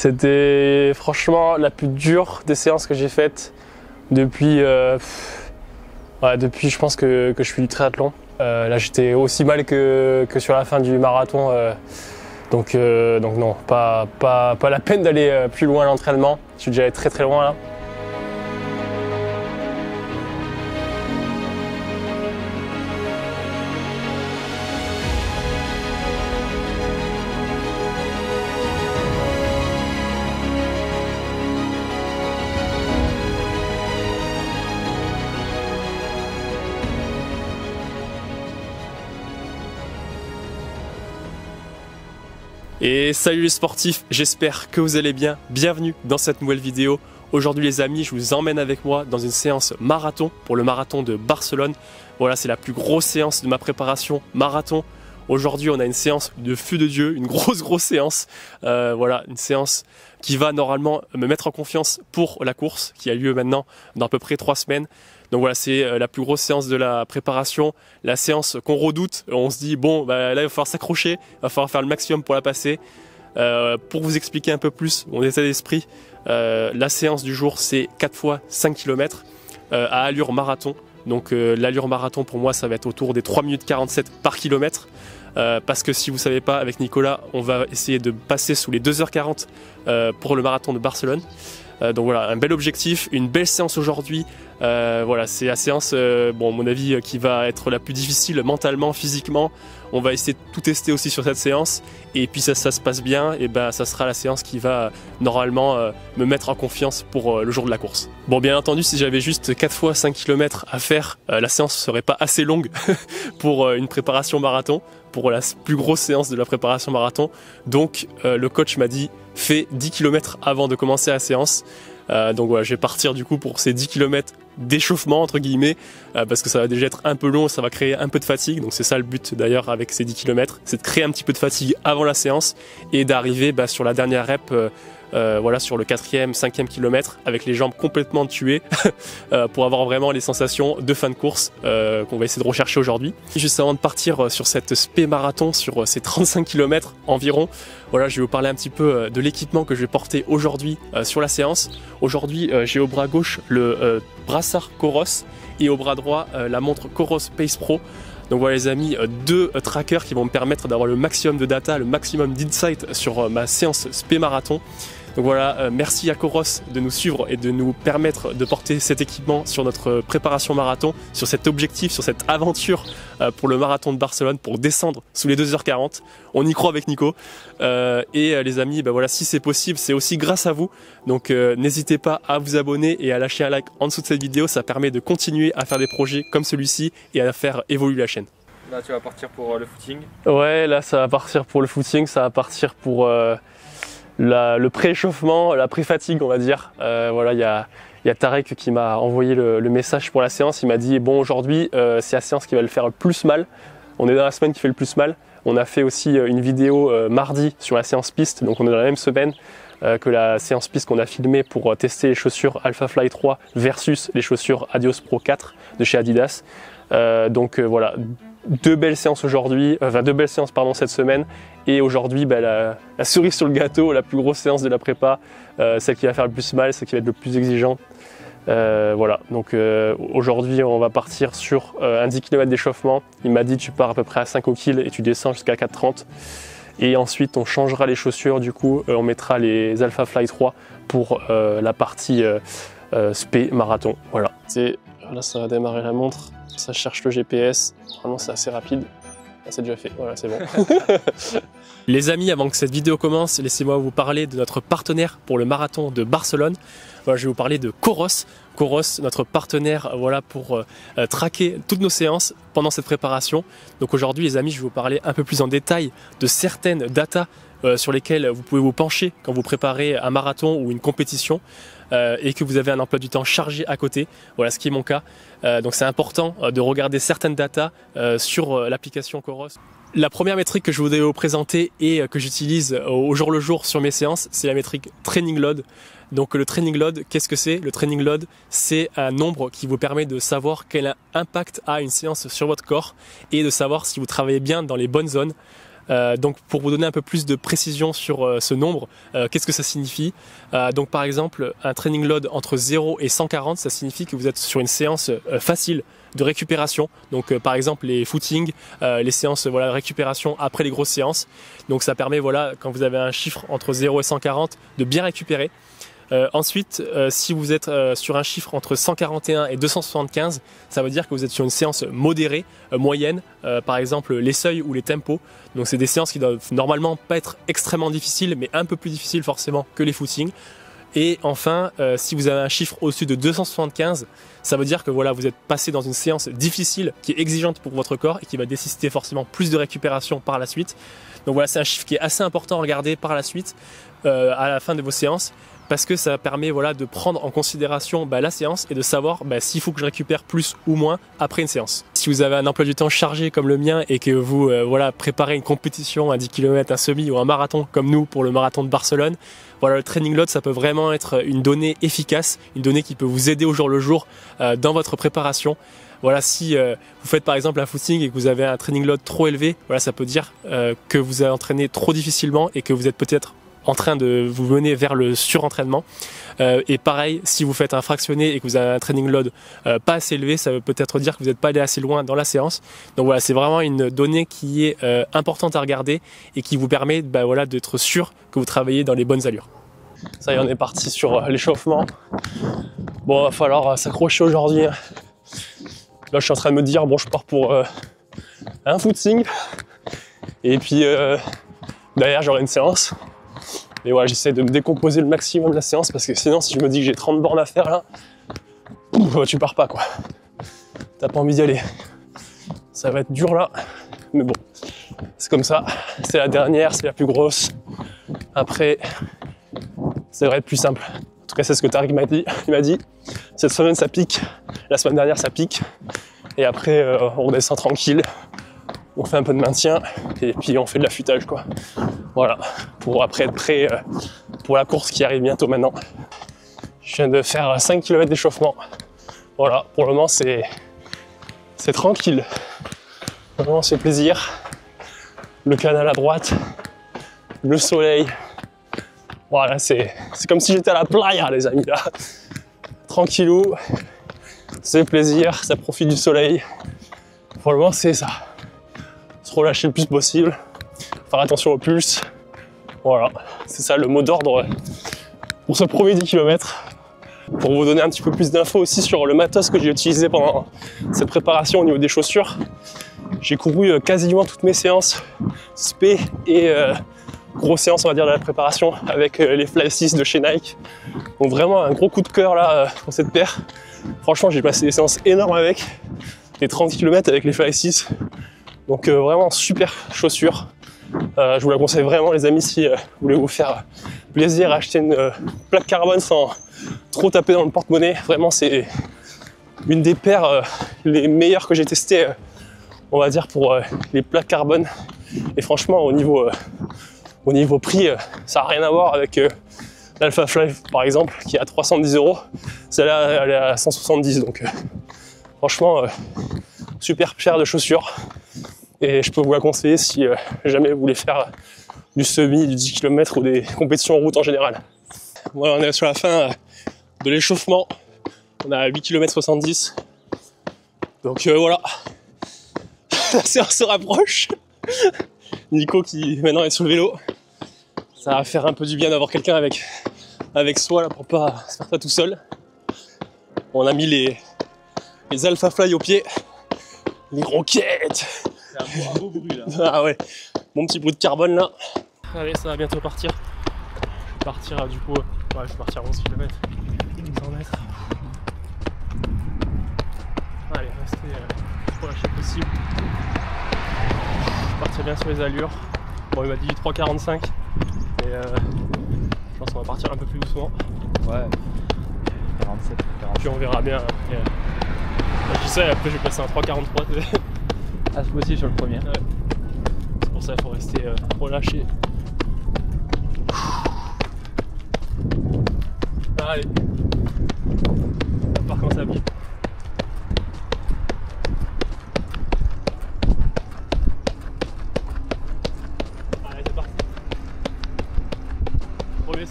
C'était franchement la plus dure des séances que j'ai faites depuis, depuis je pense que je suis du triathlon. Là j'étais aussi mal que sur la fin du marathon. Donc non, pas la peine d'aller plus loin à l'entraînement. Je suis déjà allé très loin là. Et salut les sportifs, j'espère que vous allez bien. Bienvenue dans cette nouvelle vidéo. Aujourd'hui les amis, je vous emmène avec moi dans une séance marathon pour le marathon de Barcelone. Voilà, c'est la plus grosse séance de ma préparation marathon. Aujourd'hui on a une séance de feu de Dieu, une grosse séance. Voilà, une séance qui va normalement me mettre en confiance pour la course qui a lieu maintenant dans à peu près 3 semaines. Donc voilà, c'est la plus grosse séance de la préparation, la séance qu'on redoute. On se dit bon, là il va falloir s'accrocher, il va falloir faire le maximum pour la passer. Pour vous expliquer un peu plus mon état d'esprit, la séance du jour c'est 4 fois 5 km à allure marathon. Donc l'allure marathon pour moi ça va être autour des 3 minutes 47 par kilomètre. Parce que si vous ne savez pas, avec Nicolas, on va essayer de passer sous les 2h40 pour le marathon de Barcelone. Donc voilà, un bel objectif, une belle séance aujourd'hui. Voilà, c'est la séance, bon, à mon avis, qui va être la plus difficile mentalement, physiquement. On va essayer de tout tester aussi sur cette séance. Et puis ça se passe bien, et ben ça sera la séance qui va normalement me mettre en confiance pour le jour de la course. Bon, bien entendu, si j'avais juste 4 fois 5 km à faire, la séance ne serait pas assez longue pour une préparation marathon, pour la plus grosse séance de la préparation marathon. Donc le coach m'a dit fais 10 km avant de commencer la séance. Donc voilà, je vais partir du coup pour ces 10 km d'échauffement entre guillemets, parce que ça va déjà être un peu long, ça va créer un peu de fatigue. Donc c'est ça le but d'ailleurs avec ces 10 km, c'est de créer un petit peu de fatigue avant la séance et d'arriver sur la dernière rep, voilà, sur le 4e, 5e kilomètre avec les jambes complètement tuées pour avoir vraiment les sensations de fin de course qu'on va essayer de rechercher aujourd'hui. Juste avant de partir sur cette spé marathon, sur ces 35 km environ, voilà, je vais vous parler un petit peu de l'équipement que je vais porter aujourd'hui sur la séance. Aujourd'hui, j'ai au bras gauche le brassard Coros et au bras droit la montre Coros Pace Pro. Donc voilà les amis, 2 trackers qui vont me permettre d'avoir le maximum de data, le maximum d'insight sur ma séance spé marathon. Donc voilà, merci à Coros de nous suivre et de nous permettre de porter cet équipement sur notre préparation marathon, sur cet objectif, sur cette aventure pour le marathon de Barcelone, pour descendre sous les 2h40. On y croit avec Nico. Et les amis, voilà, si c'est possible, c'est aussi grâce à vous. Donc n'hésitez pas à vous abonner et à lâcher un like en dessous de cette vidéo. Ça permet de continuer à faire des projets comme celui-ci et à faire évoluer la chaîne. Là tu vas partir pour le footing. Ouais, là ça va partir pour le footing, ça va partir pour le pré-échauffement, la pré-fatigue on va dire. Voilà, il y a Tarek qui m'a envoyé le message pour la séance. Il m'a dit bon, aujourd'hui c'est la séance qui va le faire le plus mal. On est dans la semaine qui fait le plus mal. On a fait aussi une vidéo mardi sur la séance piste, donc on est dans la même semaine que la séance piste qu'on a filmée pour tester les chaussures Alphafly 3 versus les chaussures Adios Pro 4 de chez Adidas. Donc voilà, 2 belles séances aujourd'hui, enfin 2 belles séances pardon cette semaine. Et aujourd'hui, la cerise sur le gâteau, la plus grosse séance de la prépa, celle qui va faire le plus mal, celle qui va être le plus exigeante. Voilà, donc aujourd'hui on va partir sur un 10 km d'échauffement. Il m'a dit tu pars à peu près à 5 au kill et tu descends jusqu'à 4,30. Et ensuite on changera les chaussures, du coup on mettra les Alphafly 3 pour la partie spé marathon. Voilà, là ça va démarrer la montre, ça cherche le GPS, vraiment c'est assez rapide. C'est déjà fait, voilà, c'est bon. Les amis, avant que cette vidéo commence, laissez-moi vous parler de notre partenaire pour le marathon de Barcelone. Voilà, je vais vous parler de Coros. Coros, notre partenaire, voilà, pour traquer toutes nos séances pendant cette préparation. Donc aujourd'hui, les amis, je vais vous parler un peu plus en détail de certaines datas sur lesquelles vous pouvez vous pencher quand vous préparez un marathon ou une compétition. Et que vous avez un emploi du temps chargé à côté, voilà ce qui est mon cas. Donc c'est important de regarder certaines datas sur l'application Coros. La première métrique que je voudrais vous présenter et que j'utilise au jour le jour sur mes séances, c'est la métrique Training Load. Donc le Training Load, qu'est-ce que c'est? Le Training Load, c'est un nombre qui vous permet de savoir quel impact a une séance sur votre corps et de savoir si vous travaillez bien dans les bonnes zones. Donc pour vous donner un peu plus de précision sur ce nombre, qu'est-ce que ça signifie? Donc par exemple, un training load entre 0 et 140, ça signifie que vous êtes sur une séance facile de récupération. Donc par exemple les footings, les séances de récupération après les grosses séances. Donc ça permet quand vous avez un chiffre entre 0 et 140 de bien récupérer. Ensuite, si vous êtes sur un chiffre entre 141 et 275, ça veut dire que vous êtes sur une séance modérée, moyenne, par exemple les seuils ou les tempos. Donc c'est des séances qui doivent normalement pas être extrêmement difficiles, mais un peu plus difficiles forcément que les footings. Et enfin, si vous avez un chiffre au-dessus de 275, ça veut dire que vous êtes passé dans une séance difficile qui est exigeante pour votre corps et qui va nécessiter forcément plus de récupération par la suite. Donc voilà, c'est un chiffre qui est assez important à regarder par la suite, à la fin de vos séances, parce que ça permet de prendre en considération la séance et de savoir s'il faut que je récupère plus ou moins après une séance. Si vous avez un emploi du temps chargé comme le mien et que vous préparez une compétition, un 10 km, un semi ou un marathon comme nous pour le marathon de Barcelone, le training load, ça peut vraiment être une donnée efficace, une donnée qui peut vous aider au jour le jour dans votre préparation. Si vous faites par exemple un footing et que vous avez un training load trop élevé, ça peut dire que vous avez entraîné trop difficilement et que vous êtes peut-être en train de vous mener vers le surentraînement. Et pareil, si vous faites un fractionné et que vous avez un training load pas assez élevé, ça veut peut-être dire que vous n'êtes pas allé assez loin dans la séance. Donc c'est vraiment une donnée qui est importante à regarder et qui vous permet d'être sûr que vous travaillez dans les bonnes allures. Ça y est, on est parti sur l'échauffement. Bon, il va falloir s'accrocher aujourd'hui. Là, je suis en train de me dire, je pars pour un footing. Et puis, derrière, j'aurai une séance. Mais j'essaie de me décomposer le maximum de la séance parce que sinon, si je me dis que j'ai 30 bornes à faire là, tu pars pas quoi. T'as pas envie d'y aller. Ça va être dur là, mais bon, c'est comme ça. C'est la dernière, c'est la plus grosse. Après, ça devrait être plus simple. En tout cas, c'est ce que Tariq m'a dit. Il m'a dit, cette semaine ça pique, la semaine dernière ça pique. Et après, on redescend tranquille. On fait un peu de maintien et puis on fait de l'affûtage quoi. Voilà, pour après être prêt pour la course qui arrive bientôt maintenant. Je viens de faire 5 km d'échauffement. Voilà, pour le moment c'est tranquille. Vraiment c'est plaisir. Le canal à droite, le soleil. Voilà, c'est comme si j'étais à la playa les amis là. Tranquillou, c'est plaisir, ça profite du soleil. Pour le moment c'est ça. Se relâcher le plus possible, faire attention au pulse. Voilà, c'est ça le mot d'ordre pour ce premier 10 km. Pour vous donner un petit peu plus d'infos aussi sur le matos que j'ai utilisé pendant cette préparation au niveau des chaussures. J'ai couru quasiment toutes mes séances spé et grosse séance on va dire de la préparation avec les Fly 6 de chez Nike. Donc vraiment un gros coup de cœur là pour cette paire. Franchement j'ai passé des séances énormes avec, des 30 km avec les Fly 6. Donc vraiment super chaussure. Je vous la conseille vraiment les amis si vous voulez vous faire plaisir, acheter une plaque carbone sans trop taper dans le porte-monnaie. Vraiment c'est une des paires les meilleures que j'ai testées on va dire pour les plaques carbone. Et franchement au niveau prix ça n'a rien à voir avec l'Alpha Fly par exemple qui est à 310 €. Celle-là elle est à 170 donc franchement super paire de chaussures. Et je peux vous la conseiller si jamais vous voulez faire du semi, du 10 km ou des compétitions en route en général. Voilà, on est sur la fin de l'échauffement. On a 8 km 70. Donc voilà, la séance se rapproche. Nico qui maintenant est sur le vélo. Ça va faire un peu du bien d'avoir quelqu'un avec soi là, pour pas se faire ça tout seul. On a mis les Alpha Fly au pied. Les roquettes. C'est un beau bruit là. Ah ouais, mon petit bout de carbone là. Allez, ça va bientôt partir. Je vais partir du coup, je vais partir 11 km, 100 mètres. Allez, restez le plus relâché possible. Je vais partir bien sur les allures. Bon, il m'a dit 3,45. Et je pense qu'on va partir un peu plus doucement. Ouais, 47, 40. Puis on verra bien après. Je sais, après je vais passer un 3,43. Ah, c'est possible sur le premier. Ouais. C'est pour ça qu'il faut rester relâché. Allez. Par contre ça bip.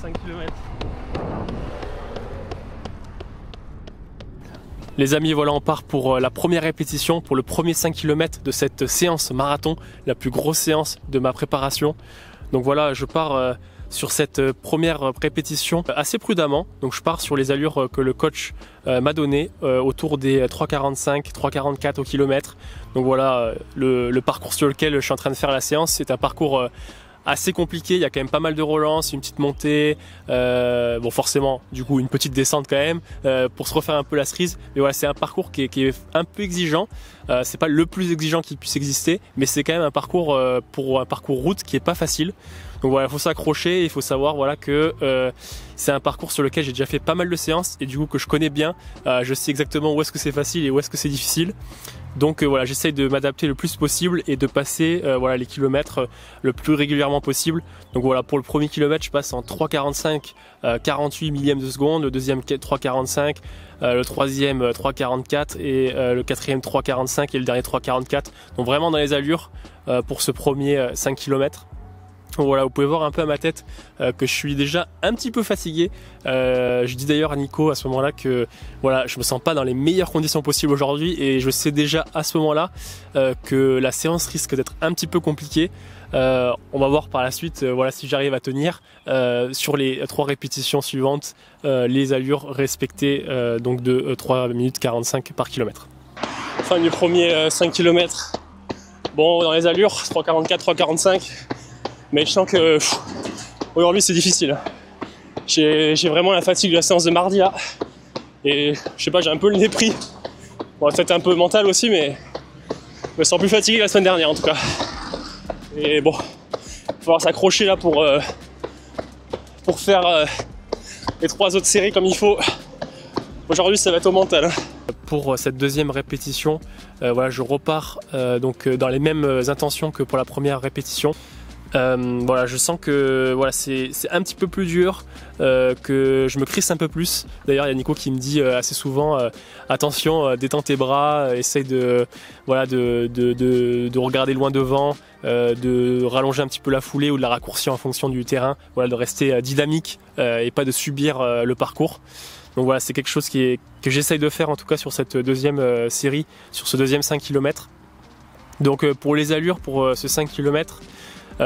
5 km. Les amis, voilà, on part pour la première répétition, pour le premier 5 km de cette séance marathon, la plus grosse séance de ma préparation. Donc voilà, je pars sur cette première répétition assez prudemment. Donc je pars sur les allures que le coach m'a donné, autour des 3,45, 3,44 au kilomètre. Donc voilà, le parcours sur lequel je suis en train de faire la séance, c'est un parcours assez compliqué. Il y a quand même pas mal de relances, une petite montée, bon forcément du coup une petite descente quand même pour se refaire un peu la cerise. Mais voilà, c'est un parcours qui est un peu exigeant. C'est pas le plus exigeant qui puisse exister, mais c'est quand même un parcours pour un parcours route qui est pas facile. Donc voilà, il faut s'accrocher, il faut savoir voilà que c'est un parcours sur lequel j'ai déjà fait pas mal de séances et du coup que je connais bien. Je sais exactement où est-ce que c'est facile et où est-ce que c'est difficile. Donc voilà, j'essaye de m'adapter le plus possible et de passer voilà, les kilomètres le plus régulièrement possible. Donc voilà, pour le premier kilomètre, je passe en 3,45, 48 millièmes de seconde, le deuxième 3,45, le troisième 3,44 et le quatrième 3,45 et le dernier 3,44. Donc vraiment dans les allures pour ce premier 5 km. Voilà, vous pouvez voir un peu à ma tête que je suis déjà un petit peu fatigué. Je dis d'ailleurs à Nico à ce moment-là que voilà, je me sens pas dans les meilleures conditions possibles aujourd'hui et je sais déjà à ce moment-là que la séance risque d'être un petit peu compliquée. On va voir par la suite voilà, si j'arrive à tenir sur les 3 répétitions suivantes les allures respectées donc de 3 minutes 45 par kilomètre. Fin du premier 5 km. Bon, dans les allures, 3,44, 3,45. Mais je sens que aujourd'hui c'est difficile. J'ai vraiment la fatigue de la séance de mardi là. Et je sais pas, j'ai un peu le nez pris. Bon, peut-être un peu mental aussi, mais je me sens plus fatigué que la semaine dernière en tout cas. Et bon, il va falloir s'accrocher là pour faire les 3 autres séries comme il faut. Aujourd'hui ça va être au mental. Pour cette deuxième répétition, voilà, je repars donc dans les mêmes intentions que pour la première répétition. Voilà, je sens que voilà, c'est un petit peu plus dur, que je me crisse un peu plus. D'ailleurs, il y a Nico qui me dit assez souvent attention, détends tes bras, essaye de regarder loin devant, de rallonger un petit peu la foulée ou de la raccourcir en fonction du terrain, voilà, de rester dynamique et pas de subir le parcours. Donc voilà, c'est quelque chose que j'essaye de faire en tout cas sur cette deuxième série, sur ce deuxième 5 km. Donc pour les allures, pour ce 5 km,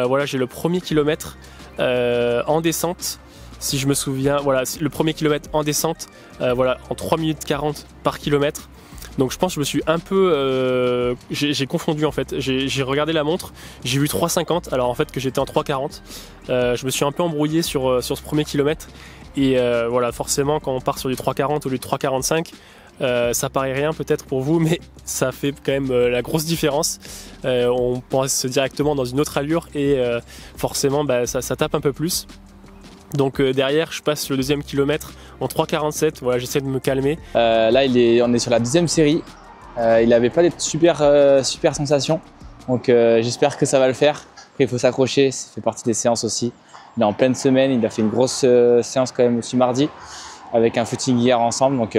voilà, j'ai le premier kilomètre en descente, si je me souviens, voilà, le premier kilomètre en descente, voilà, en 3 minutes 40 par kilomètre. Donc je pense que je me suis un peu, j'ai confondu en fait, j'ai regardé la montre, j'ai vu 3,50 alors en fait que j'étais en 3,40. Je me suis un peu embrouillé sur ce premier kilomètre et voilà, forcément quand on part sur du 3,40 au lieu de 3,45, ça paraît rien peut-être pour vous, mais ça fait quand même la grosse différence. On pense directement dans une autre allure et forcément bah, ça tape un peu plus. Donc derrière je passe le deuxième kilomètre en 3,47, voilà, j'essaie de me calmer. Là on est sur la deuxième série, il n'avait pas des super sensations, donc j'espère que ça va le faire. Après il faut s'accrocher, ça fait partie des séances aussi. Il est en pleine semaine, il a fait une grosse séance quand même aussi mardi avec un footing hier ensemble, donc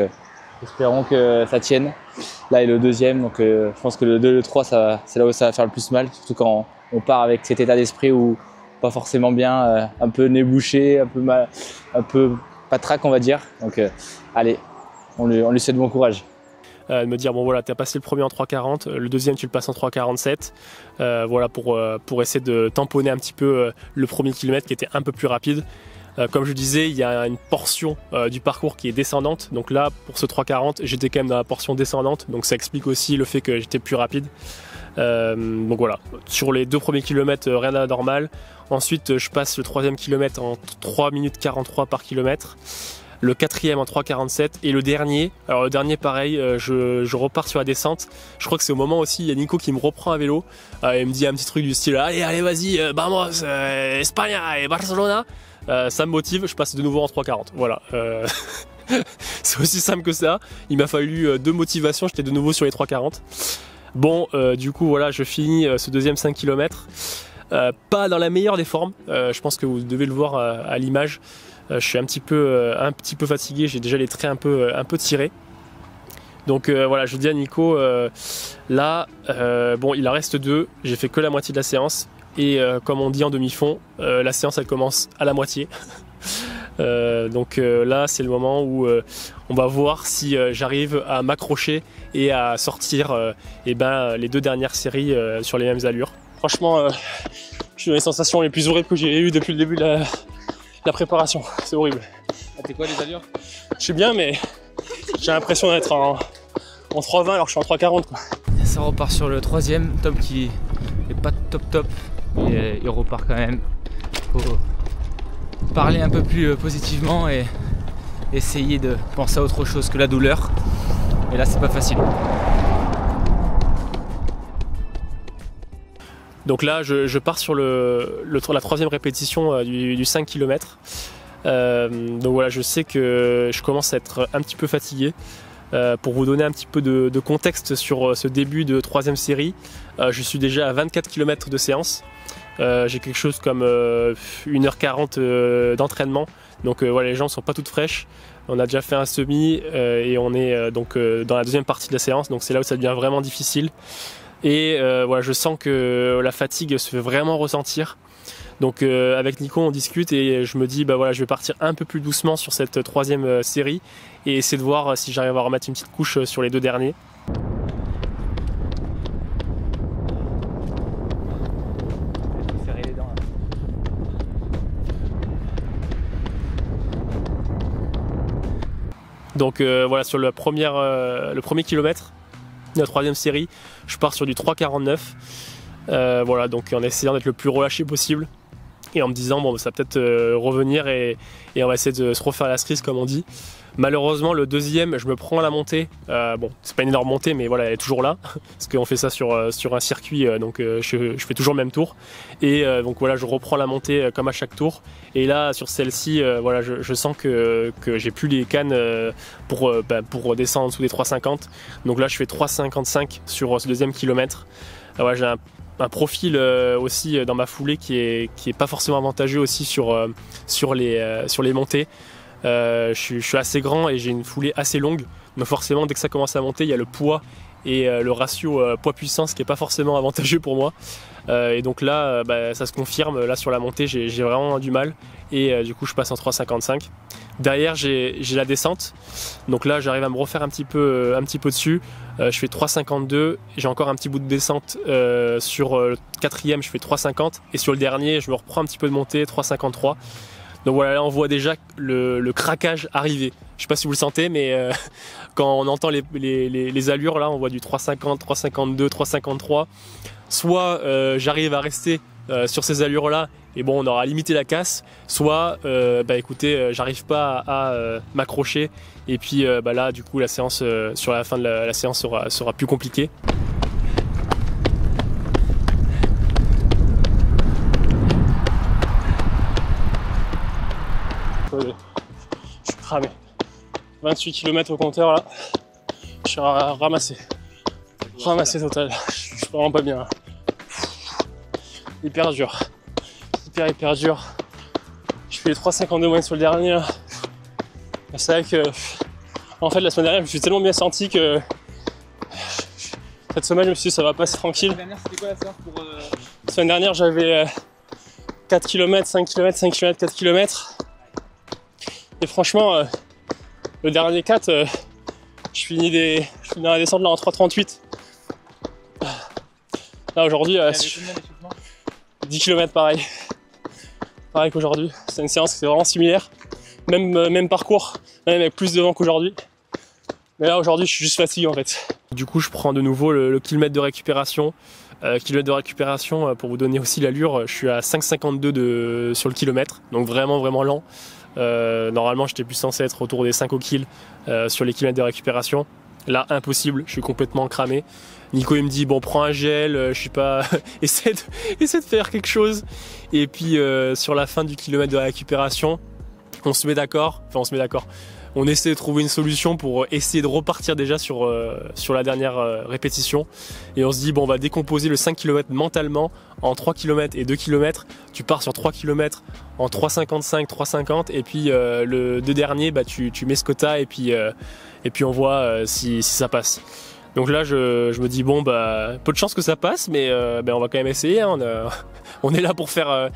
espérons que ça tienne. Là il est le deuxième, donc je pense que le 2 et le 3 c'est là où ça va faire le plus mal, surtout quand on part avec cet état d'esprit où pas forcément bien, un peu nez bouché, un peu patraque on va dire. Donc allez, on lui souhaite bon courage. De me dire bon voilà, tu as passé le premier en 3,40, le deuxième tu le passes en 3,47, voilà, pour essayer de tamponner un petit peu le premier kilomètre qui était un peu plus rapide. Comme je disais, il y a une portion du parcours qui est descendante, donc là pour ce 3,40 j'étais quand même dans la portion descendante, donc ça explique aussi le fait que j'étais plus rapide. Donc voilà, sur les 2 premiers kilomètres rien d'anormal. Ensuite je passe le 3e kilomètre en 3 minutes 43 par kilomètre, le 4e en 3,47 et le dernier, alors le dernier pareil, je repars sur la descente. Je crois que c'est au moment aussi, il y a Nico qui me reprend à vélo, il me dit un petit truc du style allez vas-y, vamos, Espagne et Barcelona. Ça me motive, je passe de nouveau en 3,40, voilà. C'est aussi simple que ça, il m'a fallu 2 motivations, j'étais de nouveau sur les 3,40. Bon, du coup voilà, je finis ce deuxième 5 km, pas dans la meilleure des formes, je pense que vous devez le voir à l'image. Je suis un petit peu fatigué, j'ai déjà les traits un peu tirés. Donc voilà, je dis à Nico, là, bon, il en reste 2, j'ai fait que la moitié de la séance. Et comme on dit en demi-fond, la séance elle commence à la moitié. Là c'est le moment où on va voir si j'arrive à m'accrocher et à sortir les 2 dernières séries sur les mêmes allures. Franchement, je suis dans les sensations les plus horribles que j'ai eues depuis le début de la préparation. C'est horrible. Ah, t'es quoi les allures? Je suis bien, mais j'ai l'impression d'être en 3,20 alors que je suis en 3,40 quoi. Ça repart sur le 3e, Tom qui est pas top, mais il repart quand même. Faut parler un peu plus positivement et essayer de penser à autre chose que la douleur. Et là c'est pas facile. Donc là je pars sur la 3e répétition du 5 km. Donc voilà, je sais que je commence à être un petit peu fatigué. Pour vous donner un petit peu de contexte sur ce début de 3e série, je suis déjà à 24 km de séance. J'ai quelque chose comme 1h40 d'entraînement. Donc voilà, les jambes sont pas toutes fraîches. On a déjà fait un semi et on est dans la 2e partie de la séance. Donc c'est là où ça devient vraiment difficile. Et voilà, je sens que la fatigue se fait vraiment ressentir. Donc avec Nico on discute et je me dis bah voilà, je vais partir un peu plus doucement sur cette 3e série et essayer de voir si j'arrive à remettre une petite couche sur les 2 derniers. Serrer les dents, là. Donc voilà, sur le premier kilomètre de la 3e série, je pars sur du 3,49. Voilà, donc en essayant d'être le plus relâché possible. Et en me disant bon ça va peut-être revenir et on va essayer de se refaire la cerise comme on dit. Malheureusement le 2e je me prends à la montée, bon c'est pas une énorme montée mais voilà elle est toujours là parce qu'on fait ça sur un circuit donc je fais toujours le même tour et donc voilà je reprends la montée comme à chaque tour et là sur celle-ci voilà je sens que j'ai plus les cannes pour descendre en dessous des 3,50 donc là je fais 3,55 sur ce 2e kilomètre. Voilà, j'ai un profil aussi dans ma foulée qui est pas forcément avantageux aussi sur les montées. Je suis assez grand et j'ai une foulée assez longue, donc forcément dès que ça commence à monter il y a le poids et le ratio poids-puissance qui est pas forcément avantageux pour moi. Et donc là ça se confirme, là sur la montée j'ai vraiment du mal et du coup je passe en 3,55. Derrière j'ai la descente, donc là j'arrive à me refaire un petit peu dessus. Je fais 3,52, j'ai encore un petit bout de descente sur le 4e je fais 3,50 et sur le dernier je me reprends un petit peu de montée 3,53. Donc voilà, là on voit déjà le craquage arriver. Je sais pas si vous le sentez, mais quand on entend les allures là, on voit du 3,50, 3,52, 3,53. Soit j'arrive à rester sur ces allures là et bon on aura limité la casse, soit écoutez j'arrive pas à m'accrocher et puis là du coup la séance sur la fin de la séance sera plus compliquée. Je suis cramé. 28 km au compteur là. Je suis ramassé total. Je suis vraiment pas bien. Hyper dur. Hyper dur. Je fais les 3,52 moyenne sur le dernier là. C'est vrai que en fait la semaine dernière je me suis tellement bien senti que cette semaine je me suis dit ça va passer tranquille. La dernière c'était quoi la séance pour La semaine dernière j'avais 4 km, 5 km, 5 km, 4 km. Et franchement le dernier 4 je finis dans la descente là en 3,38. Là aujourd'hui 10 km pareil qu'aujourd'hui. C'est une séance qui est vraiment similaire, même parcours, même avec plus de vent qu'aujourd'hui. Mais là aujourd'hui je suis juste fatigué en fait. Du coup je prends de nouveau le kilomètre de récupération. Kilomètre de récupération, pour vous donner aussi l'allure, je suis à 5,52 sur le kilomètre, donc vraiment lent. Normalement j'étais plus censé être autour des 5 au kill sur les kilomètres de récupération. Là impossible, je suis complètement cramé. Nico il me dit bon prends un gel, je sais pas, essaie de faire quelque chose. Et puis sur la fin du kilomètre de récupération, on se met d'accord, on essaie de trouver une solution pour essayer de repartir déjà sur la dernière répétition. Et on se dit bon on va décomposer le 5 km mentalement en 3 km et 2 km. Tu pars sur 3 km en 3,55, 3,50 et puis le 2 dernier tu mets ce quota et puis on voit si ça passe. Donc là je me dis bon peu de chance que ça passe mais on va quand même essayer hein. On est là pour faire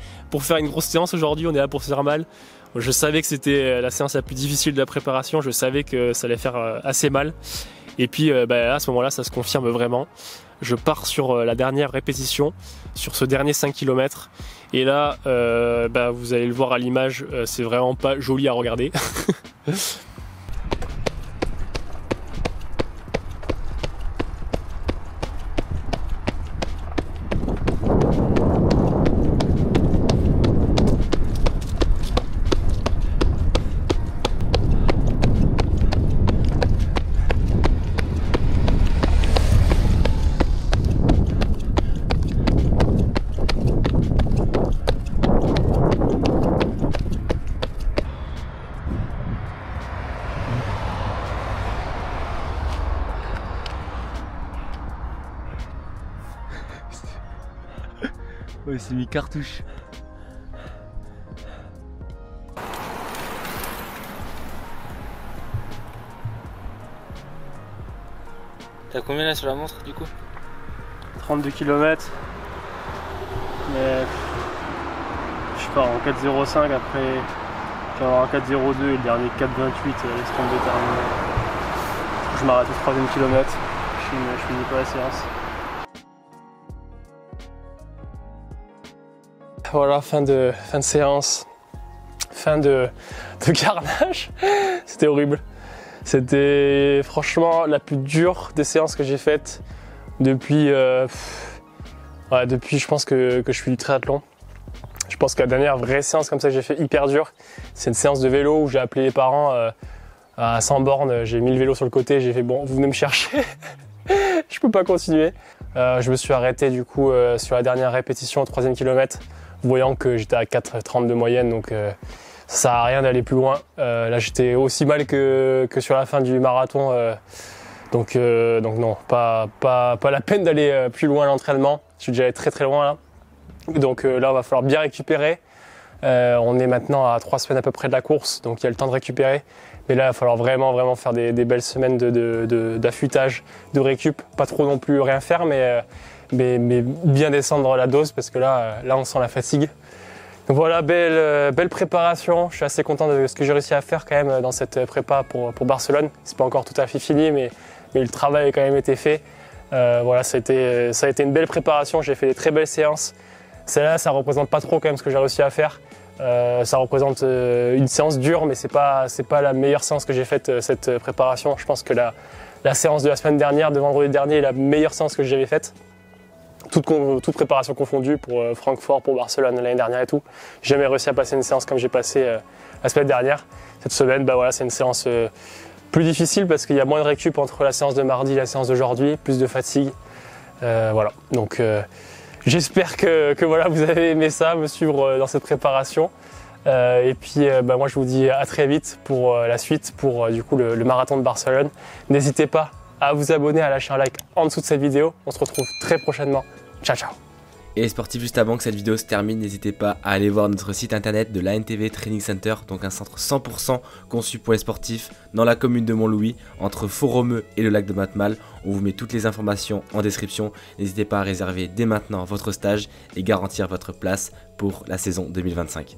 une grosse séance aujourd'hui, on est là pour se faire mal. Je savais que c'était la séance la plus difficile de la préparation, je savais que ça allait faire assez mal. Et puis à ce moment-là, ça se confirme vraiment. Je pars sur la dernière répétition, sur ce dernier 5 km. Et là, vous allez le voir à l'image, c'est vraiment pas joli à regarder. Ouais, il s'est mis cartouche. T'as combien là sur la montre du coup? 32 km. Mais je sais pas, en 4,05 après tu vas avoir un 4,02 et le dernier 4,28 laisse tomber terminé. Je m'arrête au 3e kilomètre. Je finis pas la séance. Voilà, fin de séance, fin de carnage. C'était horrible. C'était franchement la plus dure des séances que j'ai faites depuis, depuis je pense que je suis du triathlon. Je pense que la dernière vraie séance comme ça que j'ai fait hyper dure, c'est une séance de vélo où j'ai appelé les parents à 100 bornes. J'ai mis le vélo sur le côté, j'ai fait bon, vous venez me chercher. Je peux pas continuer. Je me suis arrêté du coup sur la dernière répétition au 3e kilomètre, voyant que j'étais à 4,30 de moyenne, donc ça sert à rien d'aller plus loin. Là j'étais aussi mal que sur la fin du marathon, donc non, pas la peine d'aller plus loin à l'entraînement. Je suis déjà allé très loin là. Donc là on va falloir bien récupérer. On est maintenant à 3 semaines à peu près de la course, donc il y a le temps de récupérer. Mais là il va falloir vraiment faire des belles semaines d'affûtage, de récup. Pas trop non plus rien faire, mais bien descendre la dose parce que là on sent la fatigue. Donc voilà, belle préparation. Je suis assez content de ce que j'ai réussi à faire quand même dans cette prépa pour Barcelone. C'est pas encore tout à fait fini, mais le travail a quand même été fait. Voilà, ça a été une belle préparation. J'ai fait des très belles séances. Celle-là, ça représente pas trop quand même ce que j'ai réussi à faire. Ça représente une séance dure, mais c'est pas la meilleure séance que j'ai faite cette préparation. Je pense que la séance de la semaine dernière, de vendredi dernier, est la meilleure séance que j'avais faite. Toute préparation confondue pour Francfort, pour Barcelone l'année dernière et tout. J'ai jamais réussi à passer une séance comme j'ai passé la semaine dernière. Cette semaine, voilà, c'est une séance plus difficile parce qu'il y a moins de récup entre la séance de mardi et la séance d'aujourd'hui, plus de fatigue. Voilà, donc j'espère que voilà, vous avez aimé ça, me suivre dans cette préparation. Et puis moi je vous dis à très vite pour la suite, pour du coup le marathon de Barcelone. N'hésitez pas à vous abonner, à lâcher un like en dessous de cette vidéo. On se retrouve très prochainement. Ciao ciao. Et les sportifs, juste avant que cette vidéo se termine, n'hésitez pas à aller voir notre site internet de l'ANTV Training Center, donc un centre 100% conçu pour les sportifs dans la commune de Montlouis, entre Font-Romeu et le lac de Matmal. On vous met toutes les informations en description. N'hésitez pas à réserver dès maintenant votre stage et garantir votre place pour la saison 2025.